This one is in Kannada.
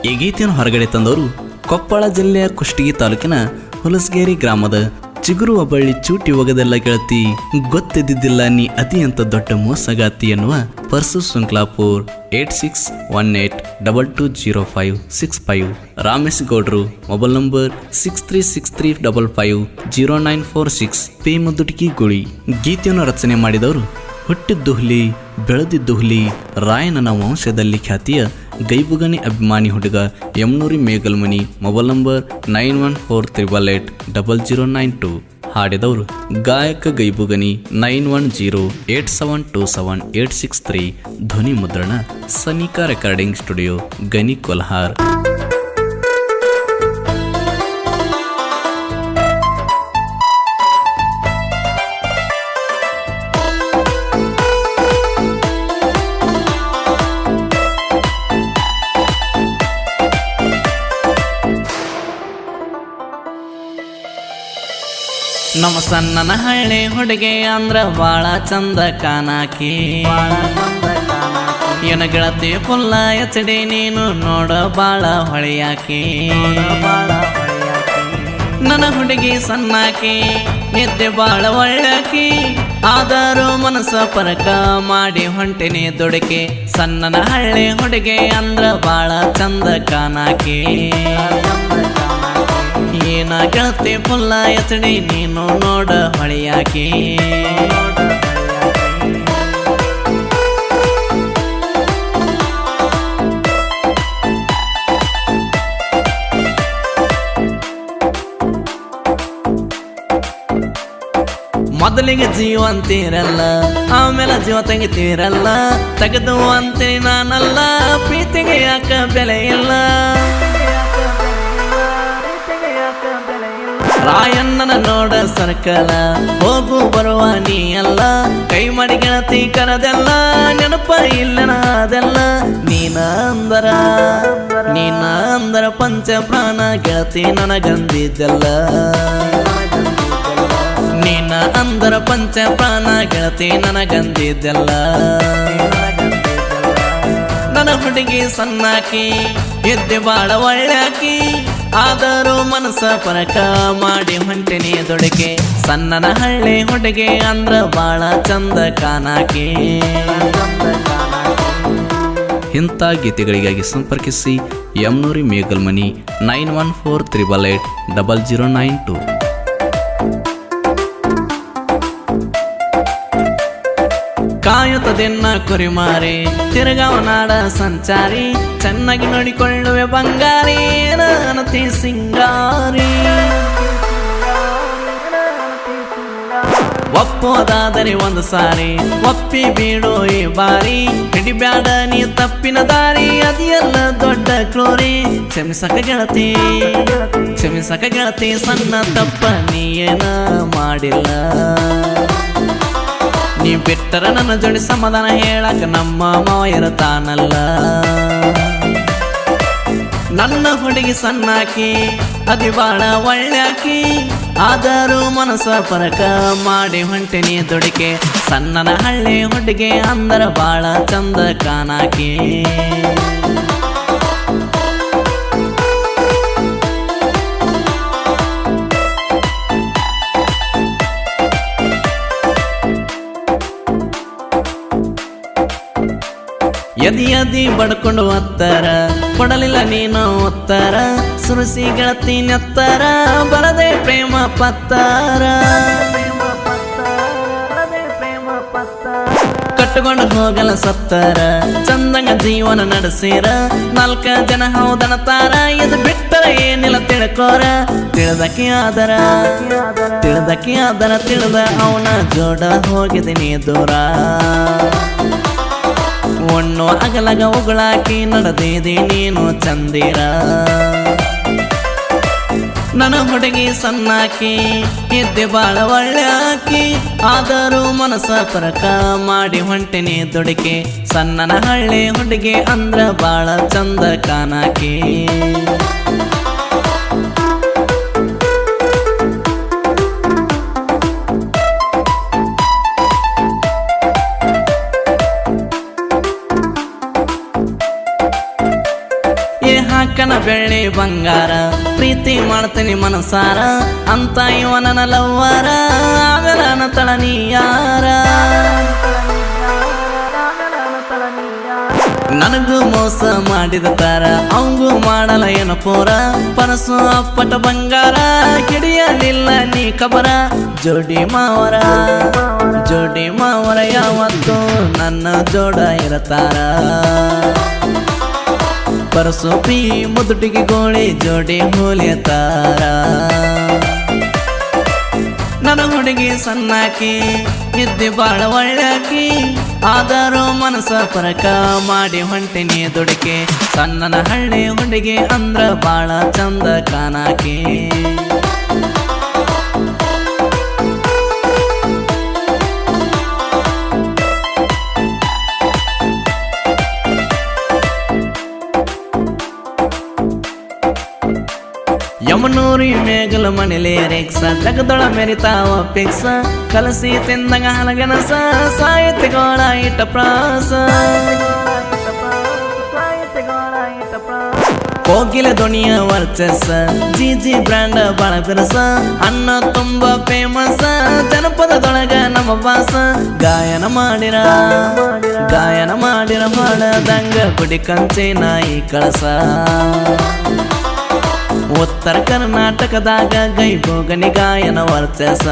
ಈ ಗೀತೆಯನ್ನು ಹೊರಗಡೆ ತಂದವರು ಕೊಪ್ಪಳ ಜಿಲ್ಲೆಯ ಕುಷ್ಟಗಿ ತಾಲೂಕಿನ ಹುಲಸಗೇರಿ ಗ್ರಾಮದ ಚಿಗುರು ಒಬ್ಬಳ್ಳಿ ಚೂಟಿ ಒಗದೆಲ್ಲ ಗೆಳತಿ ಗೊತ್ತಿದ್ದಿದ್ದಿಲ್ಲ ನೀ ಅತಿ ಅಂತ ದೊಡ್ಡ ಮೋಸಗಾತಿ ಎನ್ನುವ ಪರ್ಸು ಶೃಂಖಲಾಪುರ್ 8618220565 ರಾಮೇಶ್ ಗೌಡ್ರು ಮೊಬೈಲ್ ನಂಬರ್ 6363550946 ಪೇ ಮುದುಟಿಕಿ ಗುಳಿ. ಗೀತೆಯನ್ನು ರಚನೆ ಮಾಡಿದವರು ಹುಟ್ಟಿದ್ದು ಹುಲಿ ಬೆಳೆದಿದ್ದು ಹುಲಿ ರಾಯನನ ವಂಶದಲ್ಲಿ ಖ್ಯಾತಿಯ ಗೈಬುಗನಿ ಅಭಿಮಾನಿ ಹುಡುಗ ಯಮನೂರಿ ಮೇಗಲ್ಮನಿ ಮೊಬೈಲ್ ನಂಬರ್ 9143880092. ಹಾಡಿದವರು ಗಾಯಕ ಗೈಬುಗನಿ 9108727863. ಧ್ವನಿ ಮುದ್ರಣ ಸನಿಕಾ ರೆಕಾರ್ಡಿಂಗ್ ಸ್ಟುಡಿಯೋ ಗನಿ ಕೊಲ್ಹಾರ್. ನಮ್ಮ ಸಣ್ಣನ ಹಳ್ಳಿ ಹುಡುಗಿ ಅಂದ್ರ ಬಾಳ ಚಂದ ಕಾನಾಕಿ ಏನ ಗೆಳತಿ ಫುಲ್ಲ ಎಚಡಿ ನೀನು ನೋಡ ಬಾಳ ಹೊಳೆಯಾಕಿ. ನನ್ನ ಹುಡುಗಿ ಸಣ್ಣಾಕಿ ನಿದ್ದೆ ಬಾಳ ಒಳ್ಳಾಕಿ ಆದರೂ ಮನಸ್ಸ ಪರಕ ಮಾಡಿ ಹೊಂಟಿನಿ ದುಡುಕಿ. ಸಣ್ಣನ ಹಳ್ಳಿ ಹುಡುಗಿ ಅಂದ್ರ ಬಾಳ ಚಂದ ಕಾನಾಕಿ ಏನ ಗೆಳತಿ ಫುಲ್ಲ ಎಚಡಿ ನೀನು ನೋಡ ಹೊಳೆಯಾಕಿ. ಮೊದಲಿಗೆ ಜೀವ ಅಂತೀರಲ್ಲ ಆಮೇಲೆ ಜೀವ ತೆಗಿತೀರಲ್ಲ ತೆಗೆದು ಅಂತೀನಿ ನಾನಲ್ಲ ಪ್ರೀತಿಗೆ ಯಾಕ ಬೆಲೆ ಇಲ್ಲ. ರಾಯಣ್ಣನ ನೋಡ ಸರ್ಕಲ ಹೋಗು ಬರುವ ನೀ ಎಲ್ಲ ಕೈ ಮಾಡಿ ಗೆಳತಿ ಕರದೆಲ್ಲ ನೆನಪ ಇಲ್ಲನ ಅದೆಲ್ಲ ನೀನ ಅಂದರ ಪಂಚ ಪ್ರಾಣ ಗೆಳತಿ ನನಗಂದಿದ್ದೆಲ್ಲ. ನೀನ ಅಂದರ ಪಂಚ ಪ್ರಾಣ ಗೆಳತಿ ನನಗಂದಿದ್ದೆಲ್ಲ. ನನ್ನ ಹುಡುಗಿ ಸಣ್ಣಾಕಿ ಎದ್ದೆ ಬಾಳ ಒಳ್ಳೆಯಾಕಿ ಆದರೂ ಮನಸ್ಸ ಪರಕ ಮಾಡಿ ಹೊಂಟಿನಿ ದುಡುಕೆ. ಸಣ್ಣನ ಹಳ್ಳಿ ಹುಡುಗಿ ಅಂದ್ರ ಬಾಳ ಚಂದ ಕಾನಾಕಿ. ಇಂಥ ಗೀತೆಗಳಿಗಾಗಿ ಸಂಪರ್ಕಿಸಿ ಯಮನೂರಿ ಮೇಗಲ್ಮನಿ 9143880092. ಕಾಯುತ್ತದೆನ್ನ ಕುರಿಮಾರಿ ತಿರುಗಾವನಾಡ ಸಂಚಾರಿ ಚೆನ್ನಾಗಿ ನೋಡಿಕೊಳ್ಳುವೆ ಬಂಗಾರಿ ನನತಿ ಸಿಂಗಾರಿ. ಒಪ್ಪೋದಾದರೆ ಒಂದು ಸಾರಿ ಒಪ್ಪಿ ಬೀಡೋ ಈ ಬಾರಿ ಹಿಡಿಬ್ಯಾಡ ನೀ ತಪ್ಪಿನ ದಾರಿ ಅದೆಲ್ಲ ದೊಡ್ಡ ಕ್ರೂರಿ. ಕ್ಷಮಿಸಕ ಗೆಳತಿ ಸಣ್ಣ ತಪ್ಪ ನೀ ಏನ ಮಾಡಿಲ್ಲ. ನೀ ಬಿಟ್ಟರ ನನ್ನ ಜೋಡಿ ಸಮಾಧಾನ ಹೇಳಕ ನಮ್ಮ ಮಾವ ಇರತಾನಲ್ಲ. ನನ್ನ ಹುಡುಗಿ ಸಣ್ಣಾಕಿ ಅತಿ ಬಾಳ ಒಳ್ಳೆಯಾಕಿ ಆದರೂ ಮನಸ್ಸ ಪರಕ ಮಾಡಿ ಹೊಂಟಿನಿ ದುಡುಕೆ. ಸಣ್ಣನ ಹಳ್ಳಿ ಹುಡುಗಿ ಅಂದರ ಬಾಳ ಚಂದ ಕಾನಾಕಿ. ಎದಿ ಬಡ್ಕೊಂಡು ಒತ್ತರ ಕೊಡಲಿಲ್ಲ ನೀನು ಉತ್ತರ ಸುರಿಸಿ ಗೆಳತಿ ನೆತ್ತರ ಬರದೆ ಪ್ರೇಮ ಪತ್ತರ. ಕಟ್ಟುಕೊಂಡು ಹೋಗಲ ಸತ್ತರ ಚಂದಂಗ ಜೀವನ ನಡೆಸಿರ 4 ಜನ ಹೌದನತಾರ. ಇದು ಬಿಟ್ಟರ ಏನಿಲ್ಲ ತಿಳ್ಕೋರ ತಿಳಿದಕ್ಕೆ ಆದರ ತಿಳಿದ ಅವನ ಜೋಡ ಹೋಗಿದ್ದೀನಿ ದೂರ. ಒಣ್ಣು ಅಗಲಗ ಉಗುಳಾಕಿ ನಡೆದಿದಿ ನೀನು ಚಂದಿರ. ನನ್ನ ಹುಡುಗಿ ಸಣ್ಣಾಕಿ ಇದ್ದೆ ಬಾಳ ಒಳ್ಳೆಯಾಕಿ ಆದರೂ ಮನಸ್ಸ ಪರಕ ಮಾಡಿ ಹೊಂಟಿನಿ ದುಡುಕೆ. ಸಣ್ಣನ ಹಳ್ಳಿ ಹುಡುಗಿ ಅಂದ್ರ ಬಾಳ ಚಂದ ಕಾನಾಕಿ. ಹಾಕನ ಬೆಳ್ಳಿ ಬಂಗಾರ ಪ್ರೀತಿ ಮಾಡ್ತೀನಿ ಮನಸಾರ ಅಂತ ಇವ ನನ್ನ ಲವ್ವರ ಆಗಲನ ತಳನಿ ಯಾರ ನನಗೂ ಮೋಸ ಮಾಡಿದ ತಾರ ಅವಂಗೂ ಮಾಡಲ ಏನು ಪೋರ ಪನಸು ಅಪ್ಪಟ ಬಂಗಾರ ಹಿಡಿಯಲಿಲ್ಲ ನೀ ಕಬರ ಜೋಡಿ ಮಾವರ ಯಾವತ್ತು ನನ್ನ ಜೋಡ ಇರತಾರ ಪರಸೋಪಿ ಮುದುಟಿಗೆ ಗೋಳಿ ಜೋಡಿ ಹೋಲಿಯತಾರ ನನ್ನ ಹುಡುಗಿ ಸಣ್ಣಾಕಿ ಇದ್ದಿ ಬಾಳ ಒಳ್ಳಾಕಿ ಆದರೂ ಮನಸ ಪರಕ ಮಾಡಿ ಹೊಂಟಿನಿ ದುಡುಕಿ ಸಣ್ಣನ ಹಳ್ಳಿ ಹುಡುಗಿ ಅಂದ್ರ ಬಾಳ ಚಂದ ಕಾನಾಕಿ ಯಮನೂರಿ ಮೇಗಲ ಮನೆಲೆ ರೇಕ್ಸ ಜಗದೊಳ ಮೆರಿತಾವ ಪಿಕ್ಸ ಕಲಸಿ ತಿಂದಾಗ ಹಲಗನಸ ಸಾಹಿತ್ಯಗೋಳ ಇಟ್ಟ ಪ್ರಾಸ ಕೋಗಿಲ ಧ್ವನಿಯ ವರ್ಚಸ್ಸ ಜಿ ಬ್ರ್ಯಾಂಡ್ ಬಾಳ ಬಿರಸ ಅನ್ನ ತುಂಬ ಫೇಮಸ್ ಜನಪದದೊಳಗ ನಮ್ಮ ಬಾಸ ಗಾಯನ ಮಾಡಿರ ಮಾಡದಂಗ ಗುಡಿ ಕಂಚೆ ನಾಯಿ ಕಳಸ ಉತ್ತರ ಕರ್ನಾಟಕದಾಗ ಗೈಬೋಗನಿ ಗಾಯನ ವರ್ಚಸ